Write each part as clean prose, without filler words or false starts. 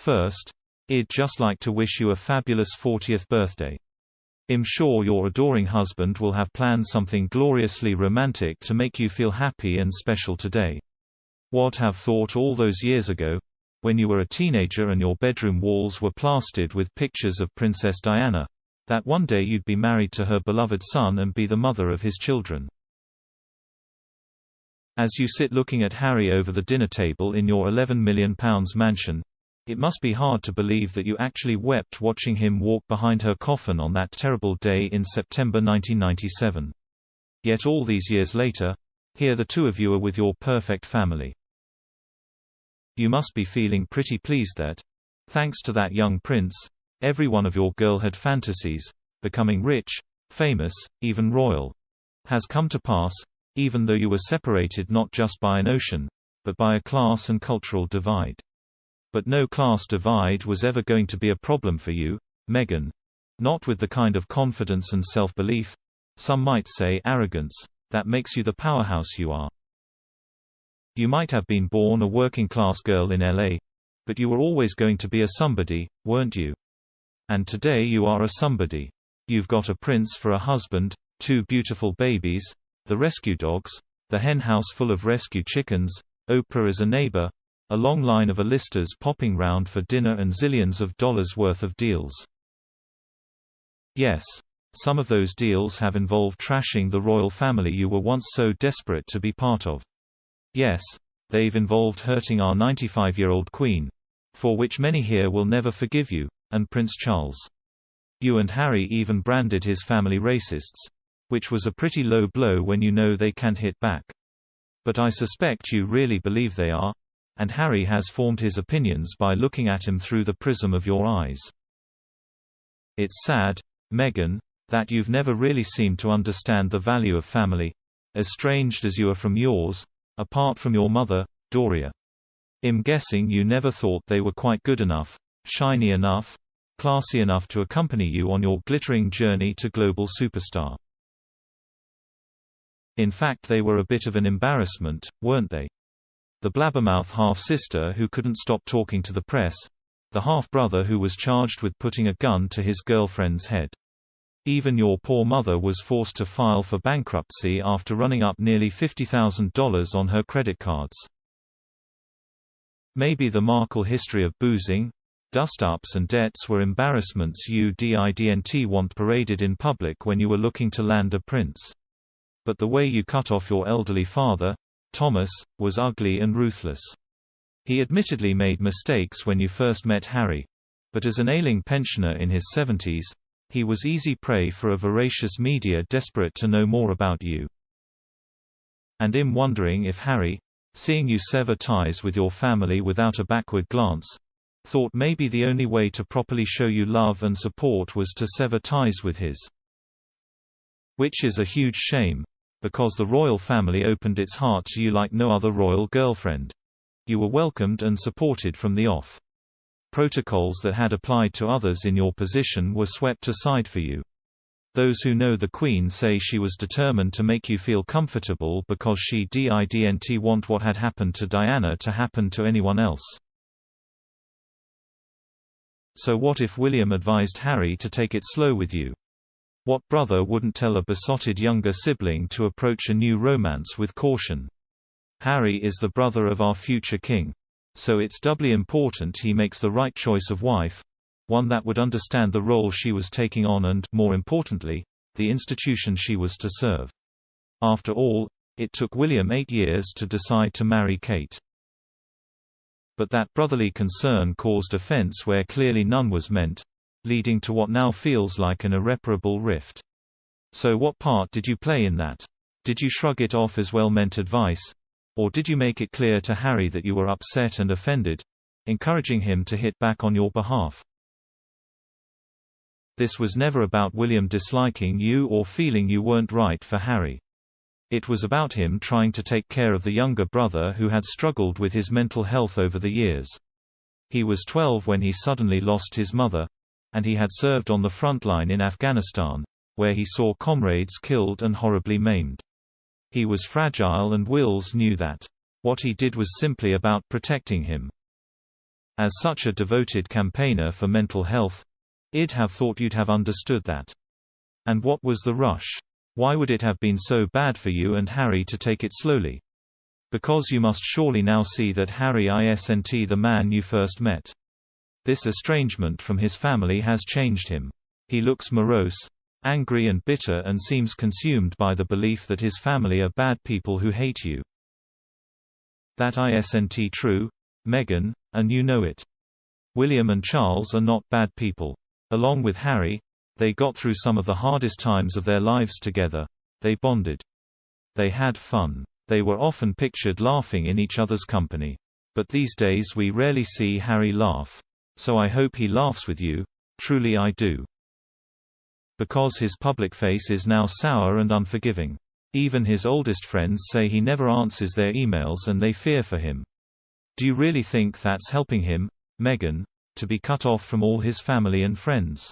First, I'd just like to wish you a fabulous 40th birthday. I'm sure your adoring husband will have planned something gloriously romantic to make you feel happy and special today. What have thought all those years ago, when you were a teenager and your bedroom walls were plastered with pictures of Princess Diana, that one day you'd be married to her beloved son and be the mother of his children. As you sit looking at Harry over the dinner table in your £11 million mansion, it must be hard to believe that you actually wept watching him walk behind her coffin on that terrible day in September 1997. Yet all these years later, here the two of you are with your perfect family. You must be feeling pretty pleased that, thanks to that young prince, every one of your girlhood fantasies, becoming rich, famous, even royal, has come to pass, even though you were separated not just by an ocean, but by a class and cultural divide. But no class divide was ever going to be a problem for you, Meghan. Not with the kind of confidence and self-belief, some might say arrogance, that makes you the powerhouse you are. You might have been born a working-class girl in LA, but you were always going to be a somebody, weren't you? And today you are a somebody. You've got a prince for a husband, 2 beautiful babies, the rescue dogs, the hen house full of rescue chickens, Oprah as a neighbor, a long line of A-listers popping round for dinner and zillions of dollars worth of deals. Yes, some of those deals have involved trashing the royal family you were once so desperate to be part of. Yes, they've involved hurting our 95-year-old Queen, for which many here will never forgive you, and Prince Charles. You and Harry even branded his family racists, which was a pretty low blow when you know they can't hit back. But I suspect you really believe they are, and Harry has formed his opinions by looking at him through the prism of your eyes. It's sad, Meghan, that you've never really seemed to understand the value of family, estranged as you are from yours, apart from your mother, Doria. I'm guessing you never thought they were quite good enough, shiny enough, classy enough to accompany you on your glittering journey to global superstar. In fact, they were a bit of an embarrassment, weren't they? The blabbermouth half-sister who couldn't stop talking to the press, the half-brother who was charged with putting a gun to his girlfriend's head. Even your poor mother was forced to file for bankruptcy after running up nearly $50,000 on her credit cards. Maybe the Markle history of boozing, dust-ups and debts were embarrassments you didn't want paraded in public when you were looking to land a prince. But the way you cut off your elderly father, Thomas, was ugly and ruthless. He admittedly made mistakes when you first met Harry, but as an ailing pensioner in his 70s, he was easy prey for a voracious media desperate to know more about you. And I'm wondering if Harry, seeing you sever ties with your family without a backward glance, thought maybe the only way to properly show you love and support was to sever ties with his. Which is a huge shame, because the royal family opened its heart to you like no other royal girlfriend. You were welcomed and supported from the off. Protocols that had applied to others in your position were swept aside for you. Those who know the Queen say she was determined to make you feel comfortable because she didn't want what had happened to Diana to happen to anyone else. So what if William advised Harry to take it slow with you? What brother wouldn't tell a besotted younger sibling to approach a new romance with caution? Harry is the brother of our future king, so it's doubly important he makes the right choice of wife, one that would understand the role she was taking on and, more importantly, the institution she was to serve. After all, it took William 8 years to decide to marry Kate. But that brotherly concern caused offense where clearly none was meant, leading to what now feels like an irreparable rift. So what part did you play in that? Did you shrug it off as well-meant advice? Or did you make it clear to Harry that you were upset and offended, encouraging him to hit back on your behalf? This was never about William disliking you or feeling you weren't right for Harry. It was about him trying to take care of the younger brother who had struggled with his mental health over the years. He was 12 when he suddenly lost his mother, and he had served on the front line in Afghanistan, where he saw comrades killed and horribly maimed. He was fragile and Wills knew that. What he did was simply about protecting him. As such a devoted campaigner for mental health, I'd have thought you'd have understood that. And what was the rush? Why would it have been so bad for you and Harry to take it slowly? Because you must surely now see that Harry isn't the man you first met. This estrangement from his family has changed him. He looks morose, angry and bitter, and seems consumed by the belief that his family are bad people who hate you. That isn't true, Meghan, and you know it. William and Charles are not bad people. Along with Harry, they got through some of the hardest times of their lives together. They bonded. They had fun. They were often pictured laughing in each other's company. But these days we rarely see Harry laugh. So I hope he laughs with you. Truly I do. Because his public face is now sour and unforgiving. Even his oldest friends say he never answers their emails and they fear for him. Do you really think that's helping him, Meghan, to be cut off from all his family and friends?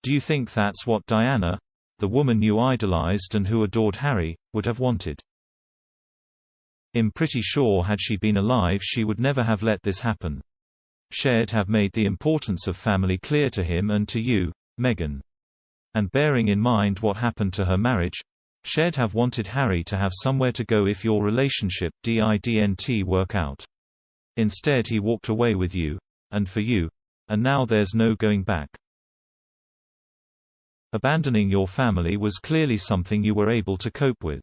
Do you think that's what Diana, the woman you idolized and who adored Harry, would have wanted? I'm pretty sure had she been alive she would never have let this happen. She'd have made the importance of family clear to him and to you, Meghan. And bearing in mind what happened to her marriage, she'd have wanted Harry to have somewhere to go if your relationship didn't work out. Instead he walked away with you, and for you, and now there's no going back. Abandoning your family was clearly something you were able to cope with.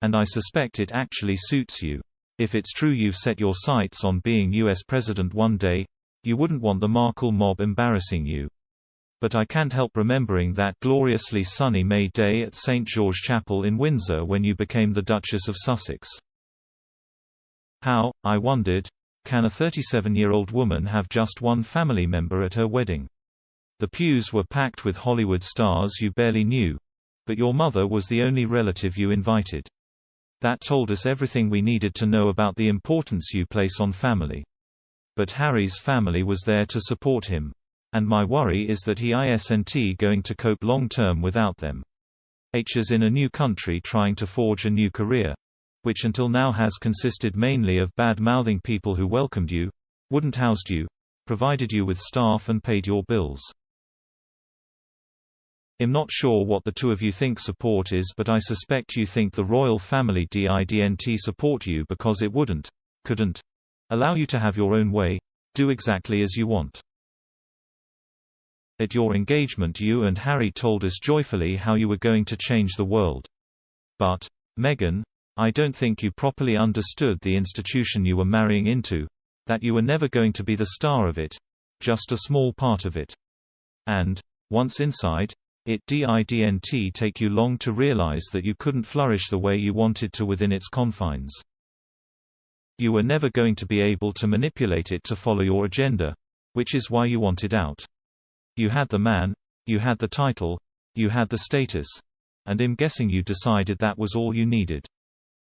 And I suspect it actually suits you. If it's true you've set your sights on being US president one day, you wouldn't want the Markle mob embarrassing you. But I can't help remembering that gloriously sunny May day at St. George Chapel in Windsor when you became the Duchess of Sussex. How, I wondered, can a 37-year-old woman have just one family member at her wedding? The pews were packed with Hollywood stars you barely knew. But your mother was the only relative you invited. That told us everything we needed to know about the importance you place on family. But Harry's family was there to support him. And my worry is that he isn't going to cope long-term without them. H is in a new country trying to forge a new career, which until now has consisted mainly of bad-mouthing people who welcomed you, wouldn't housed you, provided you with staff and paid your bills. I'm not sure what the two of you think support is, but I suspect you think the royal family didn't support you because it couldn't allow you to have your own way, do exactly as you want. At your engagement you and Harry told us joyfully how you were going to change the world. But, Meghan, I don't think you properly understood the institution you were marrying into, that you were never going to be the star of it, just a small part of it. And, once inside, it didn't take you long to realize that you couldn't flourish the way you wanted to within its confines. You were never going to be able to manipulate it to follow your agenda, which is why you wanted out. You had the man, you had the title, you had the status, and I'm guessing you decided that was all you needed.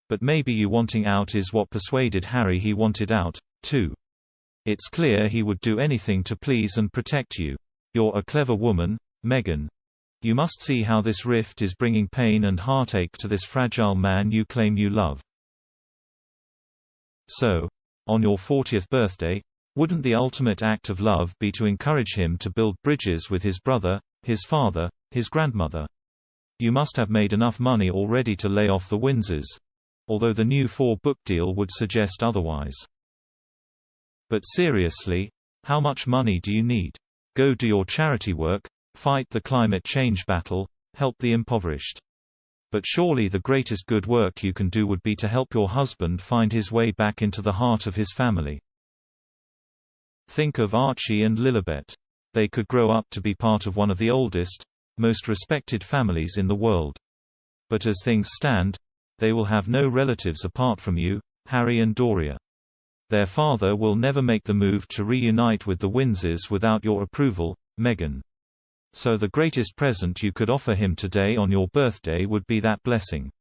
But maybe you wanting out is what persuaded Harry he wanted out, too. It's clear he would do anything to please and protect you. You're a clever woman, Meghan. You must see how this rift is bringing pain and heartache to this fragile man you claim you love. So, on your 40th birthday, wouldn't the ultimate act of love be to encourage him to build bridges with his brother, his father, his grandmother? You must have made enough money already to lay off the Windsors, although the new 4-book deal would suggest otherwise. But seriously, how much money do you need? Go do your charity work, fight the climate change battle, help the impoverished. But surely the greatest good work you can do would be to help your husband find his way back into the heart of his family. Think of Archie and Lilibet. They could grow up to be part of one of the oldest, most respected families in the world. But as things stand, they will have no relatives apart from you, Harry and Doria. Their father will never make the move to reunite with the Windsors without your approval, Meghan. So the greatest present you could offer him today on your birthday would be that blessing.